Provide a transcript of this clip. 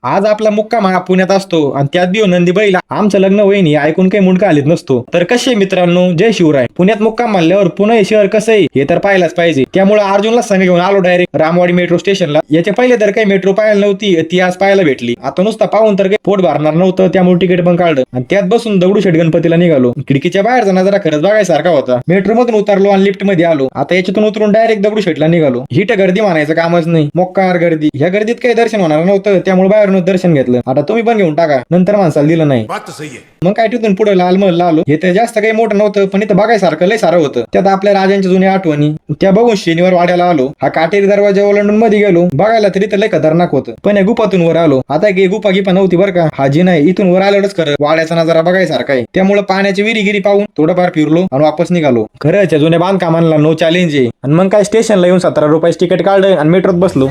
आज आपला मुक्काम हा पुण्यात असतो आणि त्यात बी नंदी बैल आमचं लग्न वहिनी ऐकून काही मुंडका आलीत नसतो. तर कसे मित्रांनो, जय शिवराय. पुण्यात मुक्काम मानल्यावर पुणे हे शहर कसं आहे हे तर पाहायलाच पाहिजे. त्यामुळे अर्जुनला संघ घेऊन आलो डायरेक्ट रामवाडी मेट्रो स्टेशनला. याच्या पहिले तर काही मेट्रो पाहायला नव्हती, ती आज पाहायला भेटली. आता नुसता पाहून तर काही पोट भरणार नव्हतं, त्यामुळे तिकीट पण काढलं आणि त्यात बसून दगडूशेठ गणपतीला निघालो. खिडकीच्या बाहेरचा नजारा खरंच बघायसारखा होता. मेट्रो मधून उतरलो आणि लिफ्ट मध्ये आलो. आता याच्यातून उतरून डायरेक्ट दगडूशेठला निघालो. हिट गर्दी म्हणायचं कामच नाही, मोक्कार गर्दी. ह्या गर्दीत काही दर्शन होणार नव्हतं, त्यामुळे बाहेरून दर्शन घेतलं. आता तुम्ही पण घेऊन टाका, नंतर माणसाला दिलं नाही. मग काय तिथून पुढे लालमहल आलो. हे तर जास्त काही मोठं नव्हतं, पण इथं बघायसारखं लय सारं होतं. त्यात आपल्या राजांच्या जुन्या आठवणी त्या बघून शनिवार वाड्याला आलो. हा काटेरी दरवाजा ओलांडून मध्ये गेलो. बघायला तरी तर लय खतरनाक होतं, पण या गुपातून वर आलो. आता काही गुपा गिपा नव्हती बरं का, हाजी नाही. इथून वर आलोच खरं वाड्याचा नजारा बघायसारखा आहे. त्यामुळे पाण्याची विहिरी पाहून थोडंफार फिरलो आणि वापस निघालो. खरंच जुन्या बांधकामांना नो चॅलेंज आहे. आणि मग काय स्टेशनला येऊन 17 रुपये तिकीट काढलं आणि मेट्रोत बसलो.